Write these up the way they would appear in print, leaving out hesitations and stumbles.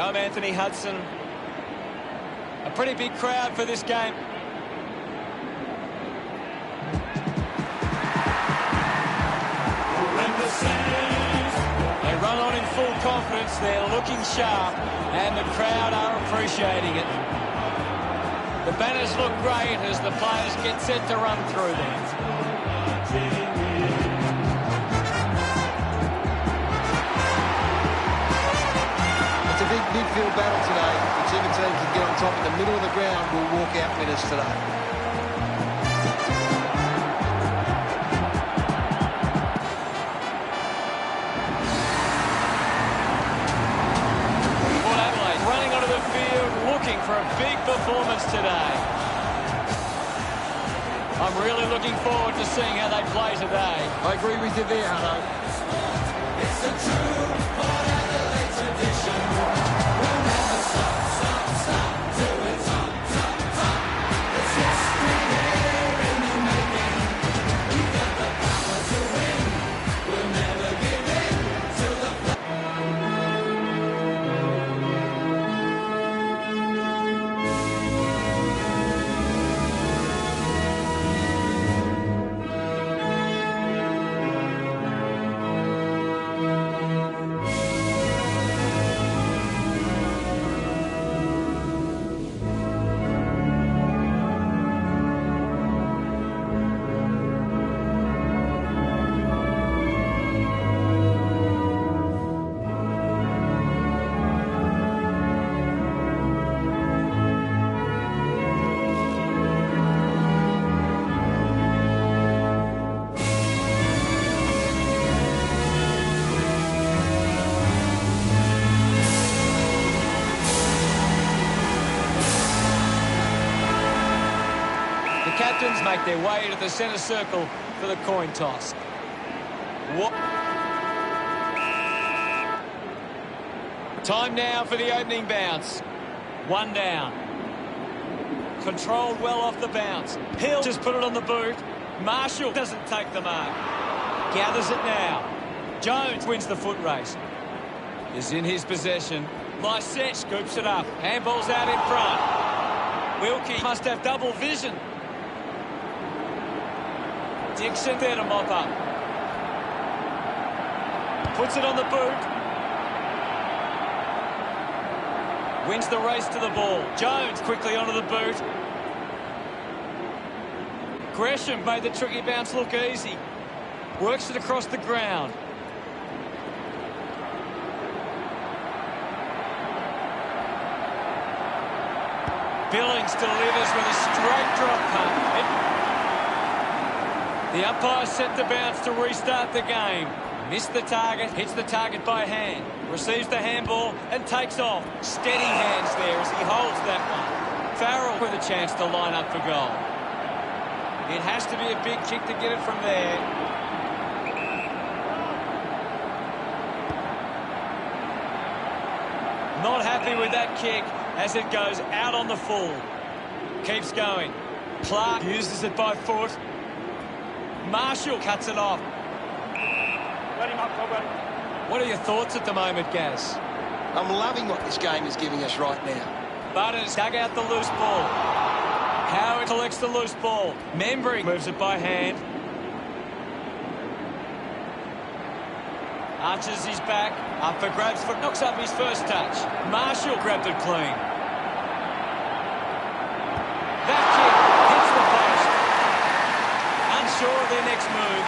home Anthony Hudson. A pretty big crowd for this game. They run on in full confidence. They're looking sharp, and the crowd are appreciating it. The banners look great as the players get set to run through them. It's a big midfield battle today. Whichever team can get on top in the middle of the ground will walk out winners today. Port Adelaide running onto the field looking for a big performance today. I'm really looking forward to seeing how they play today. I agree with you there, Hutto. It's a true Port Adelaide tradition. We'll never stop, stop, stop till it's top, top, top. It's history here in the making. We've got the power to win. We'll never give in till the Captains make their way to the centre circle for the coin toss. Time now for the opening bounce. One down. Controlled well off the bounce. Hill just put it on the boot. Marshall doesn't take the mark. Gathers it now. Jones wins the foot race. Is in his possession. Lysette scoops it up. Handball's out in front. Wilkie must have double vision. Dixon there to mop up. Puts it on the boot. Wins the race to the ball. Jones quickly onto the boot. Gresham made the tricky bounce look easy. Works it across the ground. Billings delivers with a straight drop punt. The umpire set the bounce to restart the game. Missed the target, hits the target by hand. Receives the handball and takes off. Steady hands there as he holds that one. Farrell with a chance to line up for goal. It has to be a big kick to get it from there. Not happy with that kick as it goes out on the full. Keeps going. Clark uses it by foot. Marshall cuts it off. Let him up, Robert. What are your thoughts at the moment, Gaz? I'm loving what this game is giving us right now. Butters dug out the loose ball. Howard collects the loose ball. Membry moves it by hand. Arches his back. Up for grabs, for knocks up his first touch. Marshall grabbed it clean. That kick hits the post. Unsure of their next move.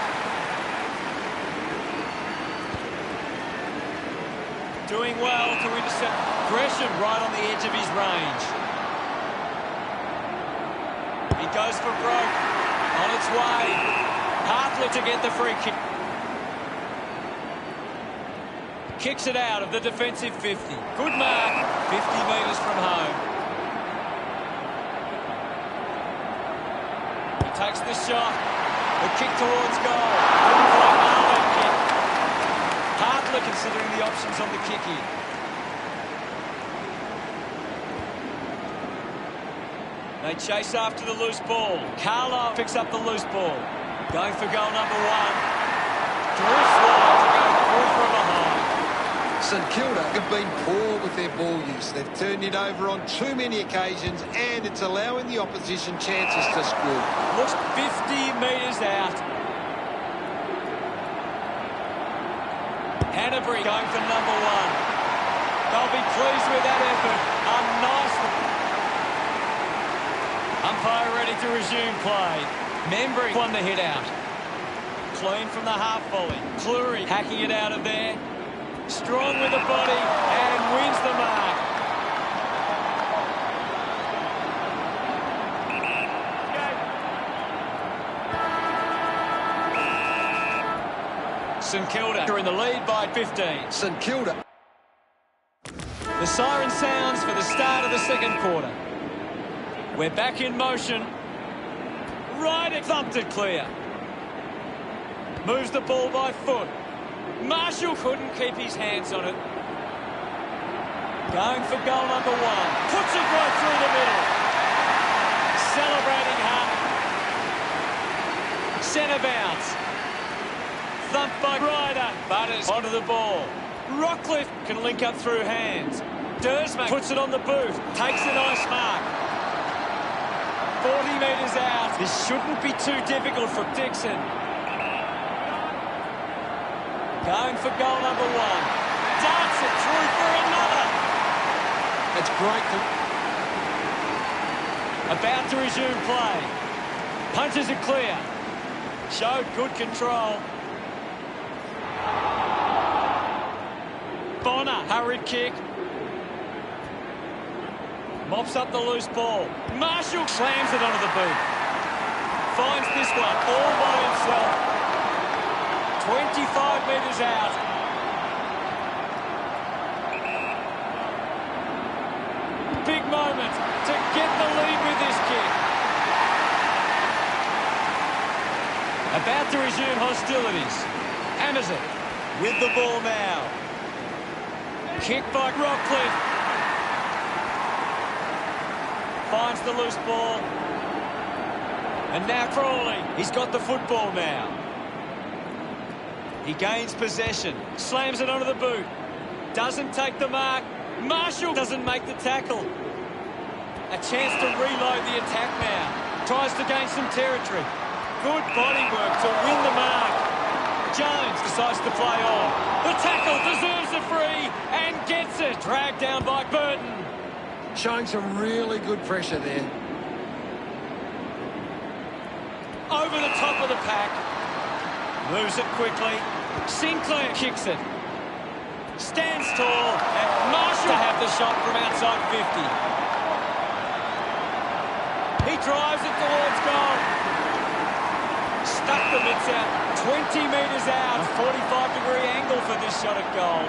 Doing well to intercept. Gresham right on the edge of his range. He goes for broke. On its way. Hartley to get the free kick. Kicks it out of the defensive 50. Good mark. 50 metres from home. He takes the shot. The kick towards goal. Couldn't quite nail that kick. Hartley considering the options on the kick in. They chase after the loose ball. Carlisle picks up the loose ball. Going for goal number one. Drew Fly to go through from behind. St Kilda have been poor with their ball use. They've turned it over on too many occasions, and it's allowing the opposition chances to score. Looks 50 metres out. Hanbury going for number one. They'll be pleased with that effort. A nice... Umpire ready to resume play. Membry won the hit out. Clean from the half volley. Cleary hacking it out of there. Strong with the body and wins the mark. St Kilda are in the lead by 15. St Kilda. The siren sounds for the start of the second quarter. We're back in motion. Right, it thumped it clear. Moves the ball by foot. Marshall couldn't keep his hands on it. Going for goal number one. Puts it right through the middle. Celebrating hard. Centre bounce. Thumped by Ryder. Butters onto the ball. Rockcliffe can link up through hands. Dersma puts it on the boot. Takes a nice mark. 40 metres out. This shouldn't be too difficult for Dixon. Going for goal number one. Darts it through for another. It's great to... About to resume play. Punches it clear. Showed good control. Bonner, hurried kick. Mops up the loose ball. Marshall slams it onto the boot. Finds this one all by himself. 25 metres out. Big moment to get the lead with this kick. About to resume hostilities. Hammers it with the ball now. Kick by Rockcliffe. Finds the loose ball. And now Crawley. He's got the football now. He gains possession. Slams it onto the boot. Doesn't take the mark. Marshall doesn't make the tackle. A chance to reload the attack now. Tries to gain some territory. Good body work to win the mark. Jones decides to play on. The tackle deserves a free and gets it. Dragged down by Burton. Showing some really good pressure there. Over the top of the pack. Moves it quickly. Sinclair kicks it. Stands tall. And Marshall to have the shot from outside 50. He drives it towards goal. Stuck the mitts out. 20 metres out. A 45-degree angle for this shot at goal.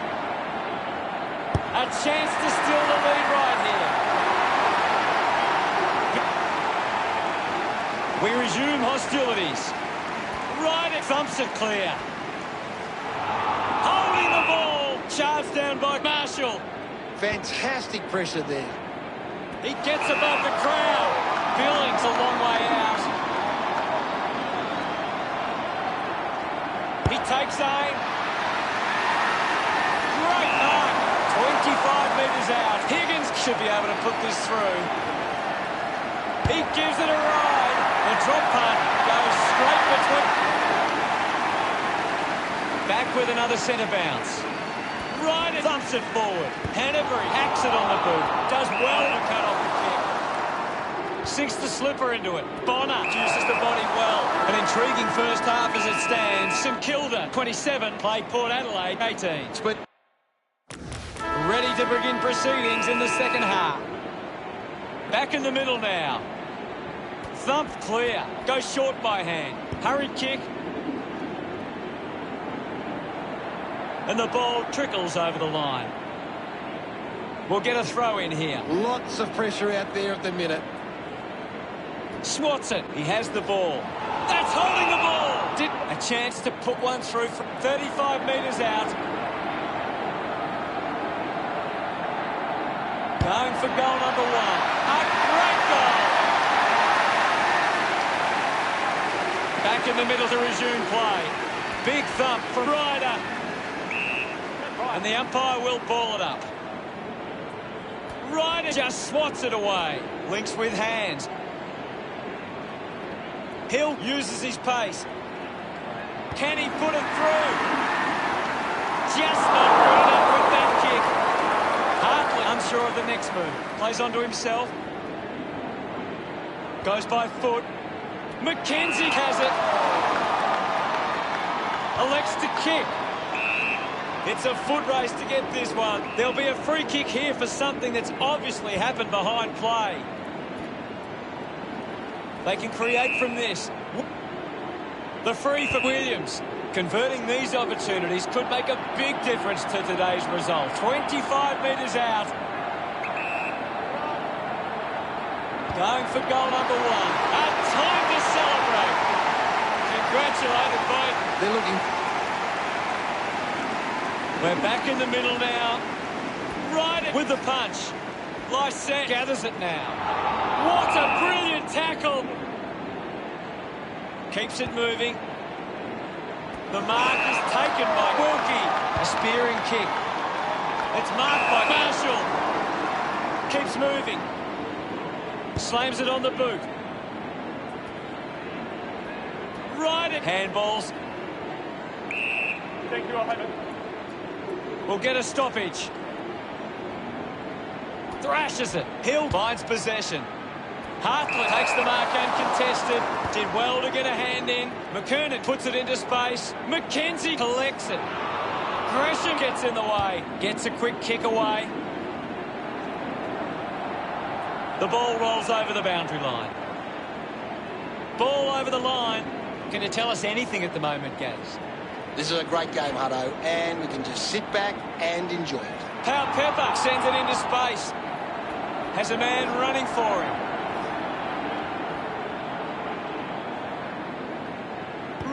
A chance to steal the lead right here. We resume hostilities. Right, it thumps it clear. Holding the ball. Charged down by Marshall. Fantastic pressure there. He gets above the crowd. Billings a long way out. He takes aim. Great mark. 25 metres out. Higgins should be able to put this through. He gives it a ride. The drop punt goes straight between. Back with another centre bounce. Right, it thumps it forward. Hanbury hacks it on the boot. Does well to cut off the kick. Sinks the slipper into it. Bonner uses the body well. An intriguing first half as it stands. St Kilda, 27, play Port Adelaide, 18. Split. Ready to begin proceedings in the second half. Back in the middle now. Thumped clear. Goes short by hand. Hurried kick. And the ball trickles over the line. We'll get a throw in here. Lots of pressure out there at the minute. Swats it. He has the ball. That's holding the ball. A chance to put one through from 35 metres out. Going for goal number one. A great goal. Back in the middle to resume play. Big thump from Ryder. And the umpire will ball it up. Ryder just swats it away. Links with hands. Hill uses his pace. Can he put it through? Just not good enough with that kick. Hartley unsure of the next move. Plays onto himself. Goes by foot. McKenzie has it. Elects to kick. It's a foot race to get this one. There'll be a free kick here for something that's obviously happened behind play. They can create from this. The free for Williams. Converting these opportunities could make a big difference to today's result. 25 metres out. Going for goal number one. A time to celebrate. Congratulated by... They're looking... We're back in the middle now. Right with the punch. Lysette gathers it now. What a brilliant tackle. Keeps it moving. The mark is taken by Wilkie. A spearing kick. It's marked by Marshall. Keeps moving. Slams it on the boot. Right at handballs. Thank you, Ahmed. Will get a stoppage. Thrashes it. Hill finds possession. Hartley takes the mark uncontested. Did well to get a hand in. McKernan puts it into space. McKenzie collects it. Gresham gets in the way. Gets a quick kick away. The ball rolls over the boundary line. Ball over the line. Can you tell us anything at the moment, Gaz? This is a great game, Hutto, and we can just sit back and enjoy it. Powell Pepper sends it into space. Has a man running for him.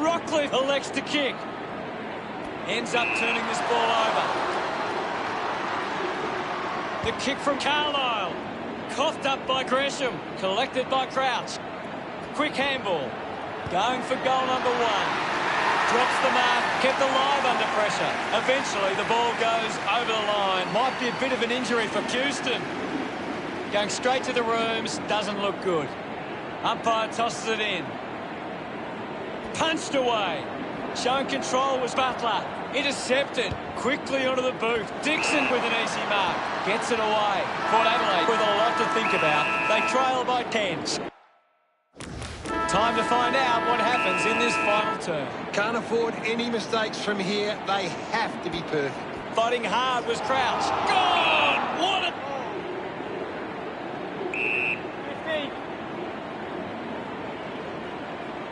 Rockcliffe elects to kick. Ends up turning this ball over. The kick from Carlisle. Coughed up by Gresham. Collected by Crouch. Quick handball. Going for goal number one. Drops the mark, kept alive under pressure. Eventually, the ball goes over the line. Might be a bit of an injury for Houston. Going straight to the rooms, doesn't look good. Umpire tosses it in. Punched away. Showing control was Butler. Intercepted. Quickly onto the boot. Dixon with an easy mark. Gets it away. Port Adelaide with a lot to think about. They trail by 10. Time to find out what happens in this final term. Can't afford any mistakes from here. They have to be perfect. Fighting hard was Crouch. Gone! What a... 15.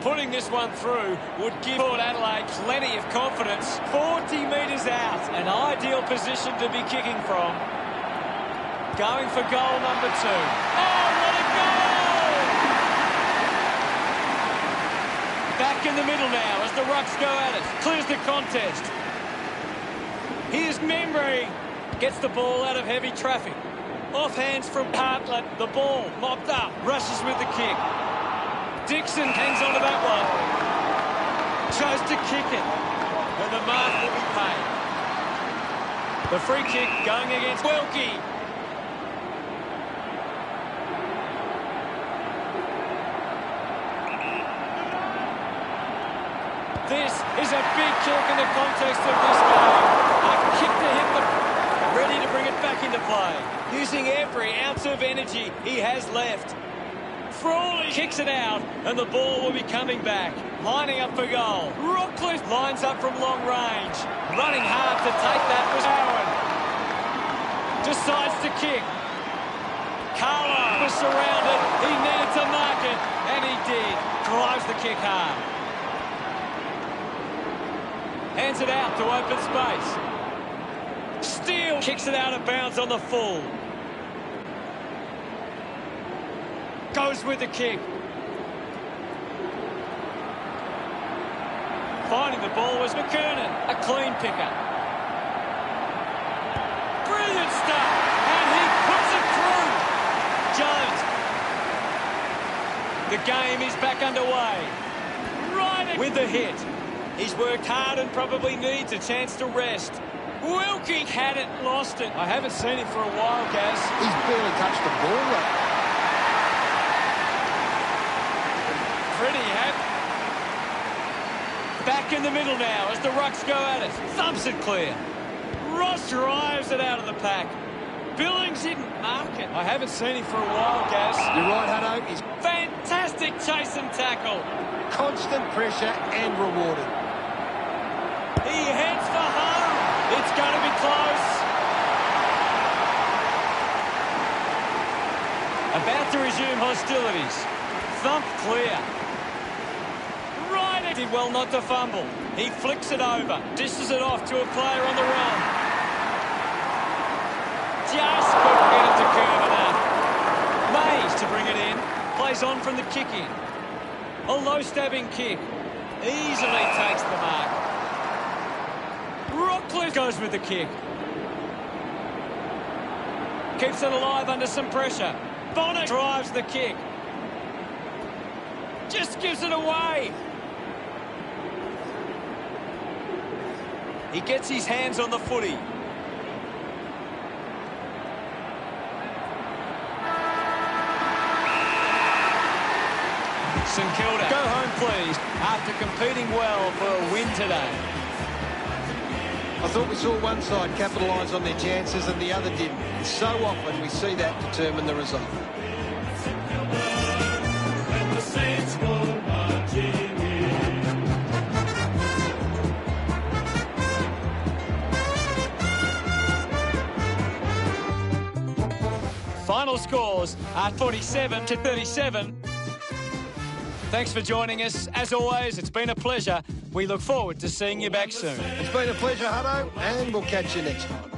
Putting this one through would give Port Adelaide plenty of confidence. 40 metres out. An ideal position to be kicking from. Going for goal number two. Oh, what a goal! Back in the middle now as the Rucks go at it. Clears the contest. Here's Membry. Gets the ball out of heavy traffic. Off hands from Hartlett. The ball mopped up. Rushes with the kick. Dixon hangs on to that one. Chose to kick it. And the mark will be paid. The free kick going against Wilkie. This is a big kick in the context of this game. A kick to hit the... Ready to bring it back into play. Using every ounce of energy he has left. Frawley kicks it out, and the ball will be coming back. Lining up for goal. Rockcliffe lines up from long range. Running hard to take that was Owen. Decides to kick. Carlisle was surrounded. He needed to mark it, and he did. Drives the kick hard. Hands it out to open space. Steele kicks it out of bounds on the full. Goes with the kick. Finding the ball was McKernan. A clean picker. Brilliant stuff. And he puts it through. Jones. The game is back underway. Right with the hit. He's worked hard and probably needs a chance to rest. Wilkie had it, lost it. I haven't seen it for a while, Gaz. He's barely touched the ball, though. Pretty happy. Back in the middle now as the Rucks go at it. Thumps it clear. Ross drives it out of the pack. Billings didn't mark it. I haven't seen him for a while, Gaz. You're right, Hutto. He's Fantastic chase and tackle. constant pressure and rewarded. He heads for home. It's going to be close. About to resume hostilities. Thump clear. Right, it did well not to fumble. He flicks it over. Dishes it off to a player on the run. Just couldn't get it to curve enough. Mays to bring it in. Plays on from the kick in. A low stabbing kick. Easily takes the mark. Rockcliffe goes with the kick. Keeps it alive under some pressure. Bonner drives the kick. Just gives it away. He gets his hands on the footy. St Kilda go home pleased after competing well for a win today. I thought we saw one side capitalise on their chances and the other didn't. So often we see that determine the result. The Saints go marching in. Final scores are 47-37. Thanks for joining us. As always, it's been a pleasure. We look forward to seeing you back soon. It's been a pleasure, Hutto, and we'll catch you next time.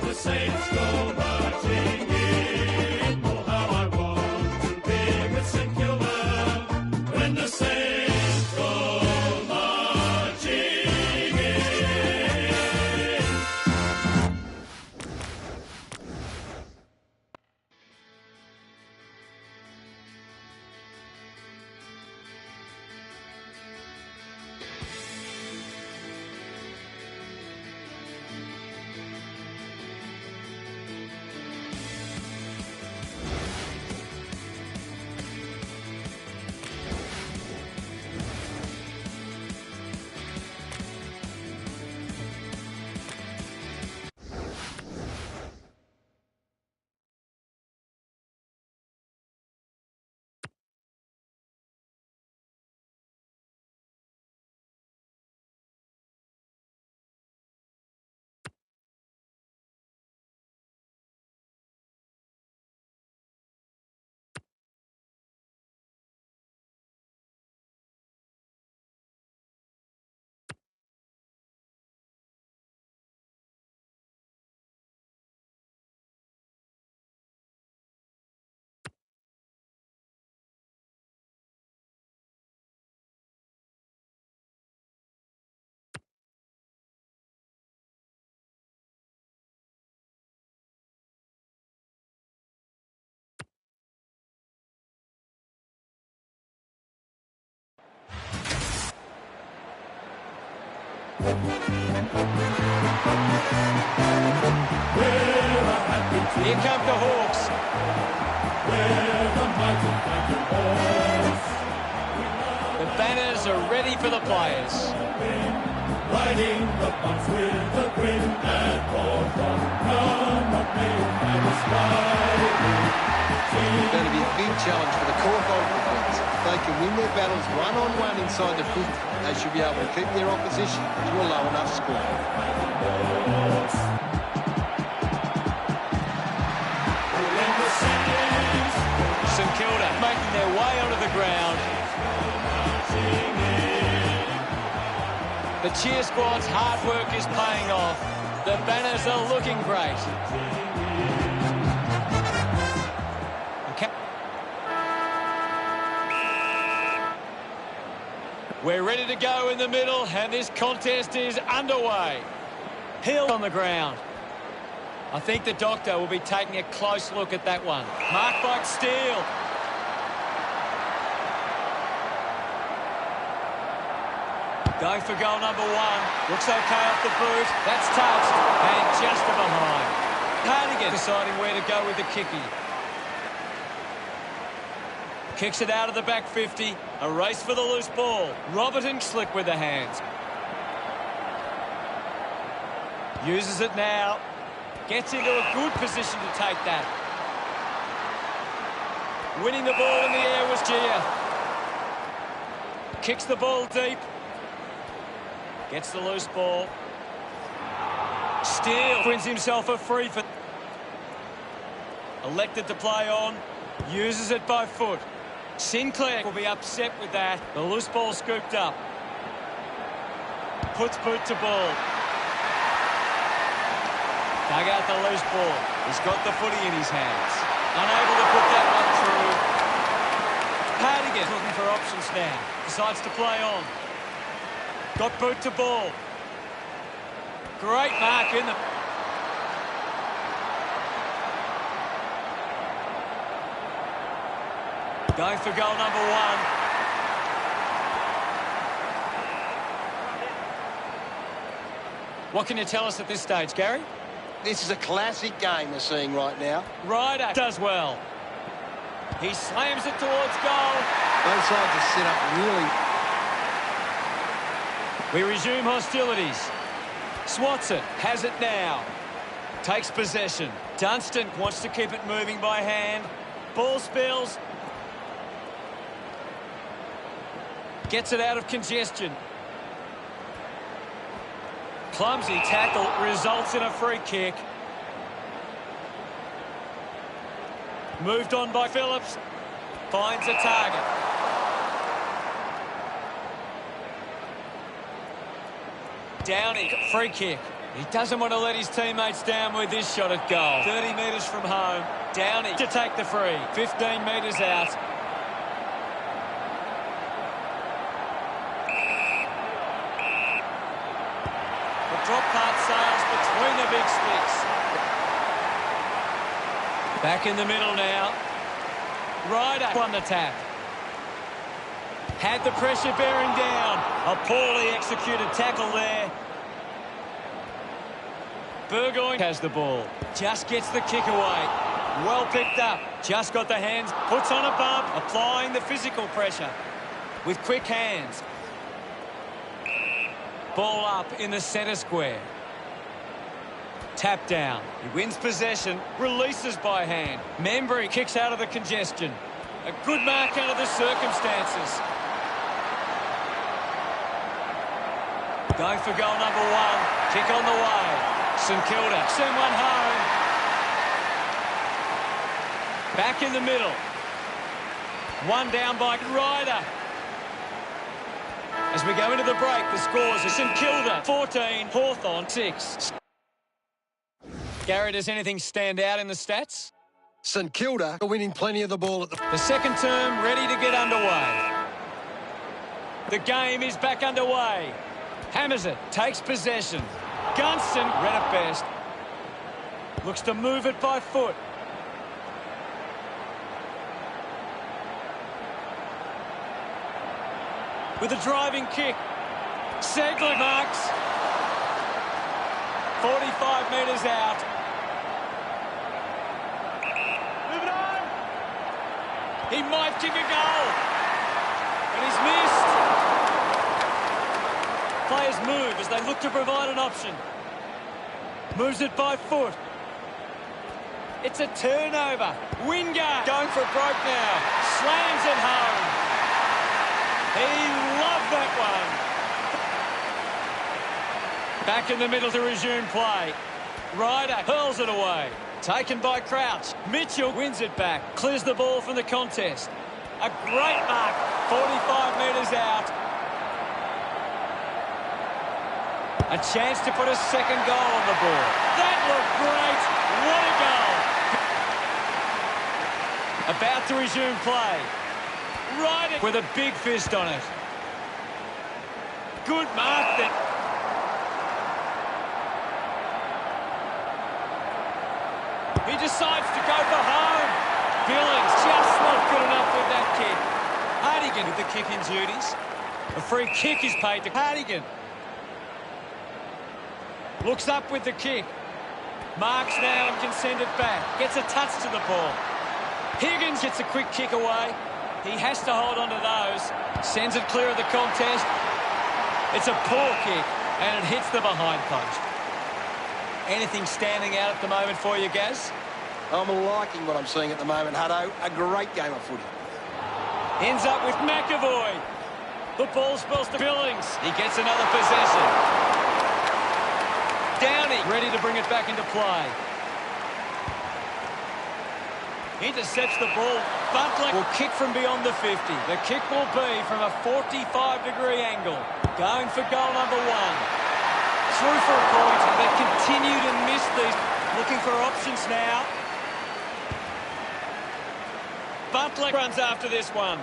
The Saints go marching in. Oh, how I want to be with St Kilda when the Saints go marching in. Here come the Hawks. The banners are ready for the players. Riding the bumps with a grin and forethought. Come up, and it's It's going to be a big challenge for the Cawthon defence. If they can win their battles one-on-one inside the 50, they should be able to keep their opposition to a low enough score. St Kilda making their way onto the ground. The cheer squad's hard work is paying off. The banners are looking great. We're ready to go in the middle, and this contest is underway. Hill on the ground. I think the doctor will be taking a close look at that one. Marked by Steele. Going for goal number one. Looks okay off the boot. That's touched. And just to behind. Hardigan deciding where to go with the kicky. Kicks it out of the back 50. A race for the loose ball. Robertson slick with the hands. Uses it now. Gets into a good position to take that. Winning the ball in the air was Gia. Kicks the ball deep. Gets the loose ball. Steele wins himself a free for... Elected to play on. Uses it by foot. Sinclair will be upset with that. The loose ball scooped up. Puts boot to ball. Dug out the loose ball. He's got the footy in his hands. Unable to put that one through. Hardigan looking for options now. Decides to play on. Got boot to ball. Great mark in the... Going for goal number one. What can you tell us at this stage, Gary? This is a classic game we're seeing right now. Ryder does well. He slams it towards goal. Both sides are set up really. We resume hostilities. Swats it, has it now. Takes possession. Dunstan wants to keep it moving by hand. Ball spills. Gets it out of congestion. Clumsy tackle results in a free kick. Moved on by Phillips. Finds a target. Downing, free kick. He doesn't want to let his teammates down with this shot at goal. 30 metres from home. Downing to take the free. 15 metres out. The drop part sails between the big sticks. Back in the middle now. Ryder won the tap. Had the pressure bearing down. A poorly executed tackle there. Burgoyne has the ball. Just gets the kick away. Well picked up. Just got the hands. Puts on a bump. Applying the physical pressure. With quick hands. Ball up in the centre square. Tap down. He wins possession. Releases by hand. Membry kicks out of the congestion. A good mark under the circumstances. Going for goal number one. Kick on the way. St Kilda send one home. Back in the middle. One down by Ryder. As we go into the break, the scores are St Kilda 14, Hawthorn 6. Gary, does anything stand out in the stats? St Kilda are winning plenty of the ball at The second term ready to get underway. The game is back underway. Hammers it, takes possession. Gunston, read it best. Looks to move it by foot. With a driving kick. Segler marks. 45 metres out. Move it on! He might kick a goal. But he's missed. Players move as they look to provide an option. Moves it by foot. It's a turnover. Wingard going for a broke now. Slams it home. He loved that one. Back in the middle to resume play. Ryder hurls it away. Taken by Crouch. Mitchell wins it back. Clears the ball from the contest. A great mark. 45 metres out. A chance to put a second goal on the board. That looked great. What a goal. About to resume play. Ryder with a big fist on it. Good mark then. He decides to go for home. Billings just not good enough with that kick. Hardigan with the kicking duties. A free kick is paid to Cardigan. Looks up with the kick. Marks now and can send it back. Gets a touch to the ball. Higgins gets a quick kick away. He has to hold on to those. Sends it clear of the contest. It's a poor kick, and it hits the behind post. Anything standing out at the moment for you, Gaz? I'm liking what I'm seeing at the moment, Hutto. A great game of footy. Ends up with McAvoy. The ball spills to Billings. He gets another possession. Downey ready to bring it back into play. Intercepts the ball. Butler will kick from beyond the 50. The kick will be from a 45-degree angle. Going for goal number one. Through for a point. They continue to miss these. Looking for options now. Butler runs after this one.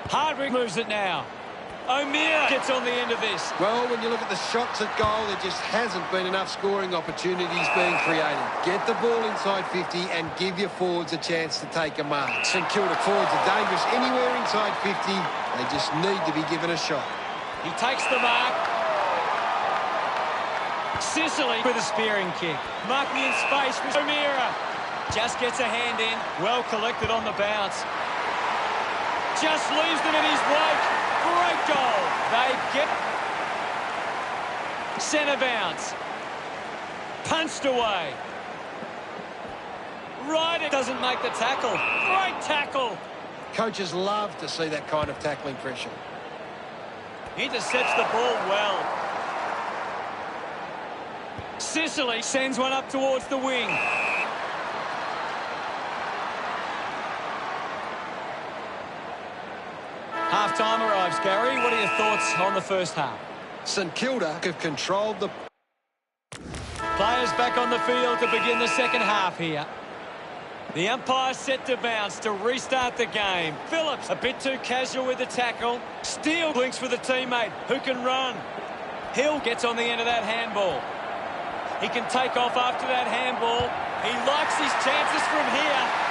Hardwick moves it now. O'Meara gets on the end of this. Well, when you look at the shots at goal, there just hasn't been enough scoring opportunities being created. Get the ball inside 50 and give your forwards a chance to take a mark. St Kilda forwards are dangerous anywhere inside 50. They just need to be given a shot. He takes the mark. Sicily with a spearing kick. Marking in space with O'Meara. Just gets a hand in. Well collected on the bounce. Just leaves them in his wake. Great goal. They get centre bounce. Punched away. Ryder doesn't make the tackle. Great tackle. Coaches love to see that kind of tackling pressure. Intercepts the ball well. Sicily sends one up towards the wing. Half-time arrives, Gary. What are your thoughts on the first half? St Kilda have controlled the... Players back on the field to begin the second half here. The umpire set to bounce to restart the game. Phillips a bit too casual with the tackle. Steele blinks for the teammate who can run. Hill gets on the end of that handball. He can take off after that handball. He likes his chances from here.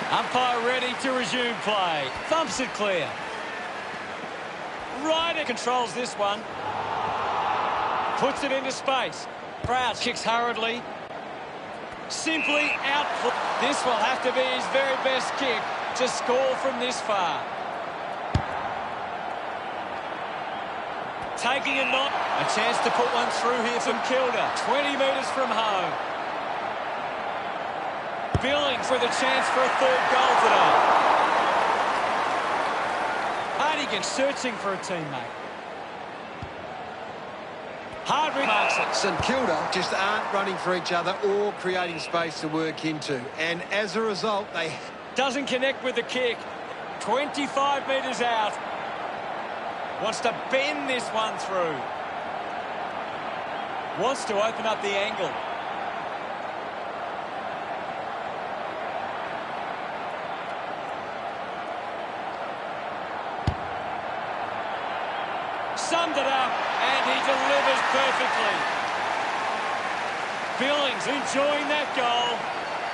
Umpire ready to resume play. Thumps it clear. Ryder controls this one. Puts it into space. Proud kicks hurriedly. Simply out. This will have to be his very best kick to score from this far. Taking a knot. A chance to put one through here from Kilda. 20 metres from home. Billings with a chance for a third goal today. Hardigan searching for a teammate. Hardwick marks it. St Kilda just aren't running for each other or creating space to work into. And as a result, they... Doesn't connect with the kick. 25 metres out. Wants to bend this one through. Wants to open up the angle. Summed it up, and he delivers perfectly. Billings enjoying that goal.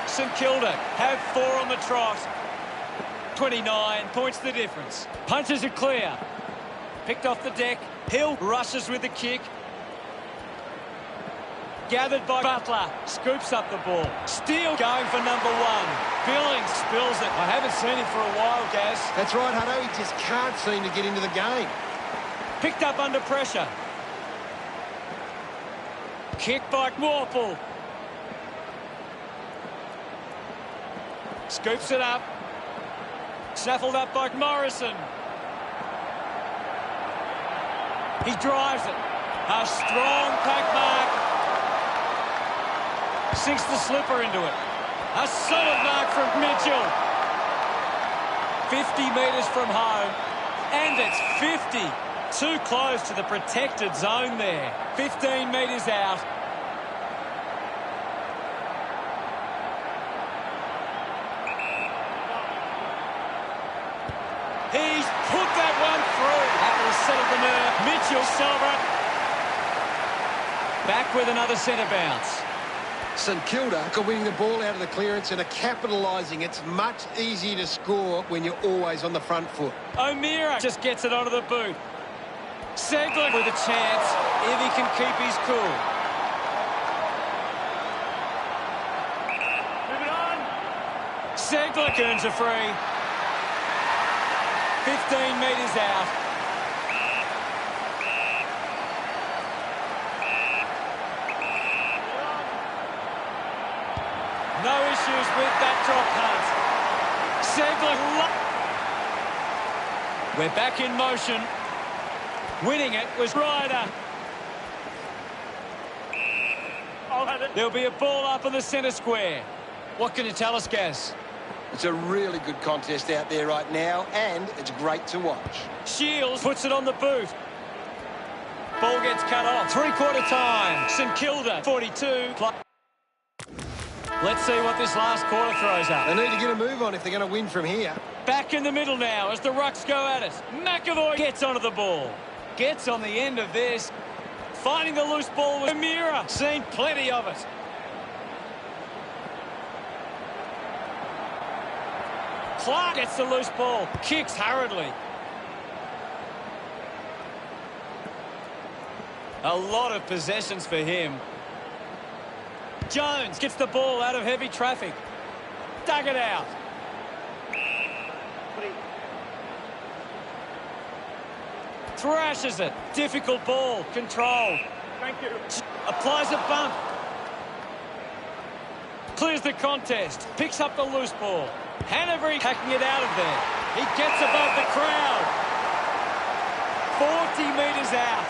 St Kilda have 4 on the trot. 29 points the difference. Punches it clear. Picked off the deck. Hill rushes with the kick. Gathered by Butler. Scoops up the ball. Steele going for number 1. Billings spills it. I haven't seen him for a while, Gaz. That's right, Hutto. He just can't seem to get into the game. Picked up under pressure. Kick by Morphle. Scoops it up. Snaffled up by Morrison. He drives it. A strong pack mark. Sinks the slipper into it. A solid mark from Mitchell. 50 metres from home. And it's 50. Too close to the protected zone there. 15 metres out. He's put that one through. That will settle the nerve. Mitchell celebrate. Back with another centre bounce. St Kilda are winning the ball out of the clearance and are capitalising. It's much easier to score when you're always on the front foot. O'Meara just gets it onto the boot. Segler with a chance if he can keep his cool. Move it on. Segler earns a free. 15 metres out. No issues with that drop punt. Segler. We're back in motion. Winning it was Ryder. I'll have it. There'll be a ball up in the centre square. What can you tell us, Gaz? It's a really good contest out there right now, and it's great to watch. Shields puts it on the boot. Ball gets cut off. Three-quarter time. St Kilda, 42. Let's see what this last quarter throws up. They need to get a move on if they're going to win from here. Back in the middle now as the Rucks go at it. McAvoy gets onto the ball. Gets on the end of this. Finding the loose ball with O'Meara. Seen plenty of it. Clark gets the loose ball. Kicks hurriedly. A lot of possessions for him. Jones gets the ball out of heavy traffic. Dug it out. Thrashes it. Difficult ball. Controlled. Thank you. Applies a bump. Clears the contest. Picks up the loose ball. Hanbury hacking it out of there. He gets above the crowd. 40 metres out.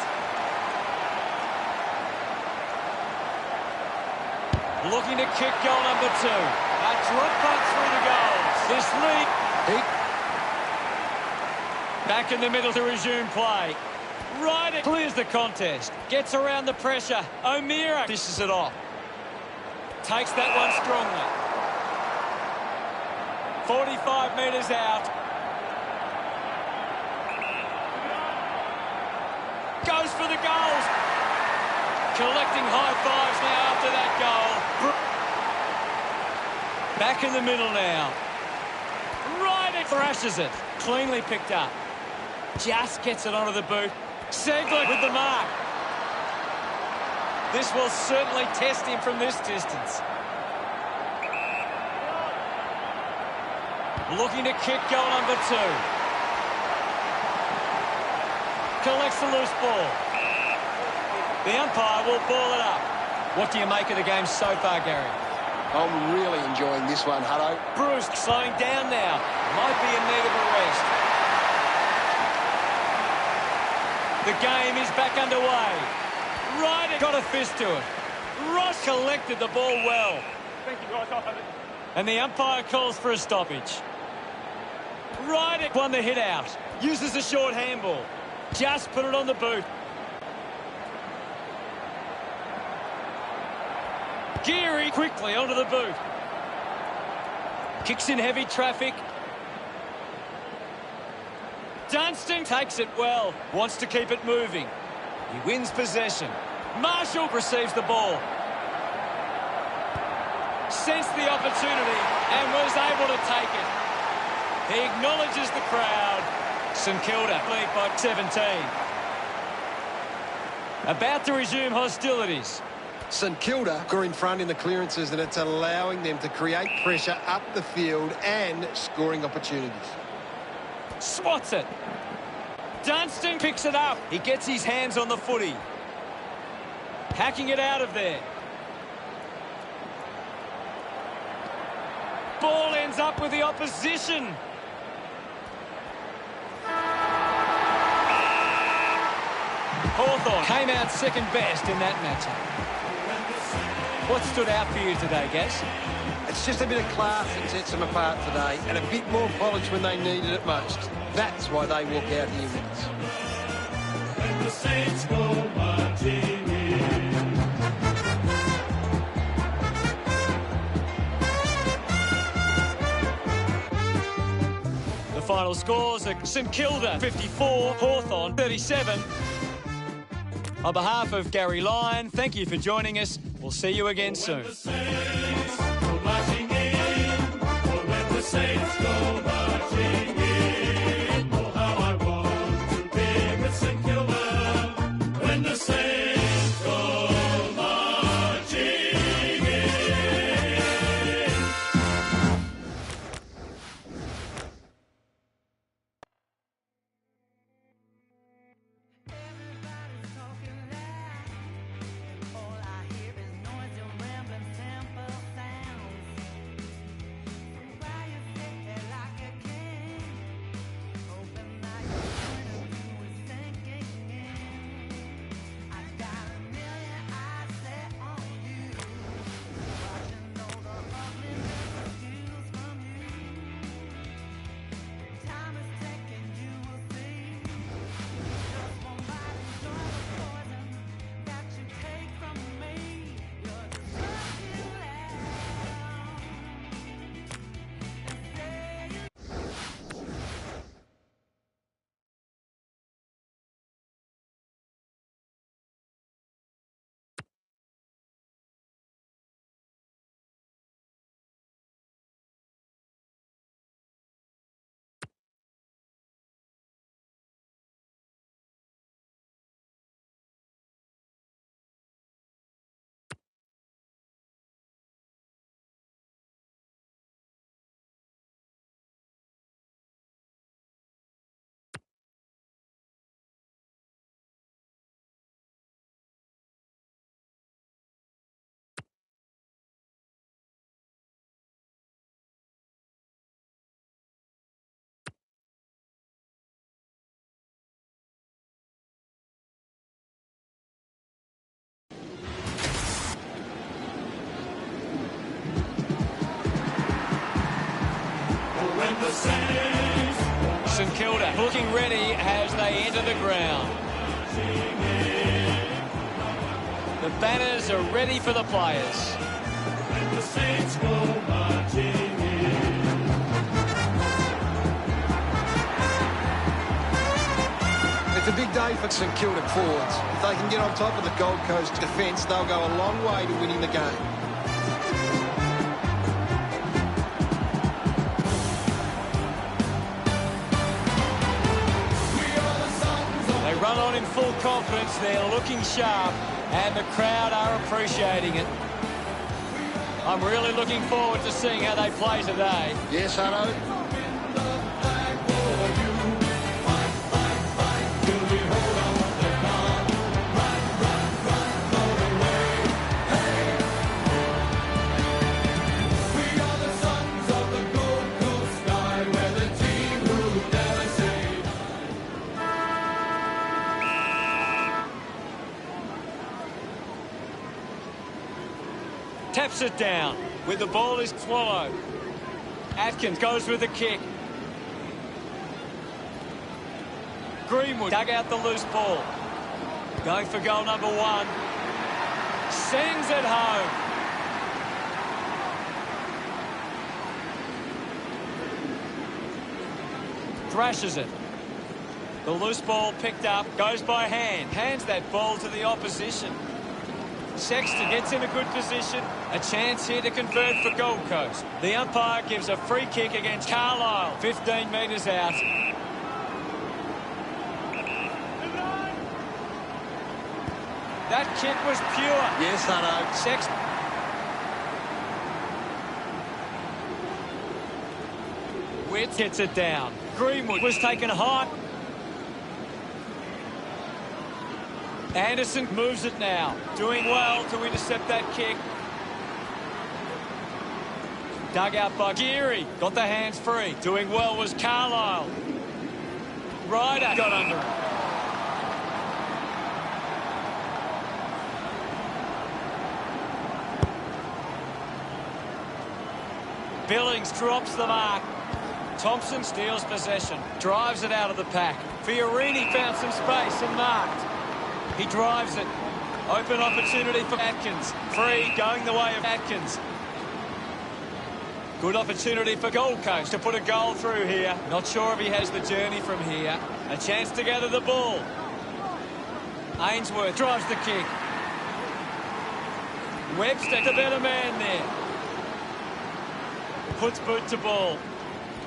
Looking to kick goal number 2. A drop punt through the goals. This lead. Back in the middle to resume play. Ryder clears the contest. Gets around the pressure. O'Meara dishes it off. Takes that one strongly. 45 metres out. Goes for the goals. Collecting high fives now after that goal. Back in the middle now. Ryder thrashes it. Cleanly picked up. Just gets it onto the boot. Segler with the mark. This will certainly test him from this distance. Looking to kick goal number 2. Collects the loose ball. The umpire will ball it up. What do you make of the game so far, Gary? I'm really enjoying this one, Hutto. Bruce slowing down now. Might be in need of a rest. The game is back underway. Ryder got a fist to it. Ross collected the ball well. Thank you, guys. I'll have it. And the umpire calls for a stoppage. Ryder won the hit out. Uses a short handball. Just put it on the boot. Geary quickly onto the boot. Kicks in heavy traffic. Dunstan takes it well. Wants to keep it moving. He wins possession. Marshall receives the ball. Sensed the opportunity and was able to take it. He acknowledges the crowd. St Kilda lead by 17. About to resume hostilities. St Kilda are in front in the clearances, and it's allowing them to create pressure up the field and scoring opportunities. Swats it. Dunstan picks it up. He gets his hands on the footy. Hacking it out of there. Ball ends up with the opposition. Hawthorn came out second best in that matchup. What stood out for you today, Gaz? It's just a bit of class that sets them apart today, and a bit more polish when they needed it most. That's why they walk out here winners. When the Saints go marching in. The final scores are St Kilda 54, Hawthorn 37. On behalf of Gary Lyon, thank you for joining us. We'll see you again soon. St Kilda looking ready as they enter the ground. The banners are ready for the players. It's a big day for St Kilda forwards. If they can get on top of the Gold Coast defence, they'll go a long way to winning the game. Run on in full confidence, they're looking sharp, and the crowd are appreciating it. I'm really looking forward to seeing how they play today. Yes, Hutto. Taps it down with the ball is swallowed. Atkins goes with the kick. Greenwood dug out the loose ball. Going for goal number 1. Sends it home. Thrashes it. The loose ball picked up, goes by hand. Hands that ball to the opposition. Sexton gets in a good position. A chance here to convert for Gold Coast. The umpire gives a free kick against Carlisle. 15 metres out. That kick was pure. Yes, Hutto. Sexton. Witt gets it down. Greenwood was taken high. Anderson moves it now. Doing well to intercept that kick. Dug out by Geary. Got the hands free. Doing well was Carlisle. Ryder got under it. Billings drops the mark. Thompson steals possession. Drives it out of the pack. Fiorini found some space and marked. He drives it. Open opportunity for Atkins. Free, going the way of Atkins. Good opportunity for Gold Coast to put a goal through here. Not sure if he has the journey from here. A chance to gather the ball. Ainsworth drives the kick. Webster, the better man there. Puts boot to ball.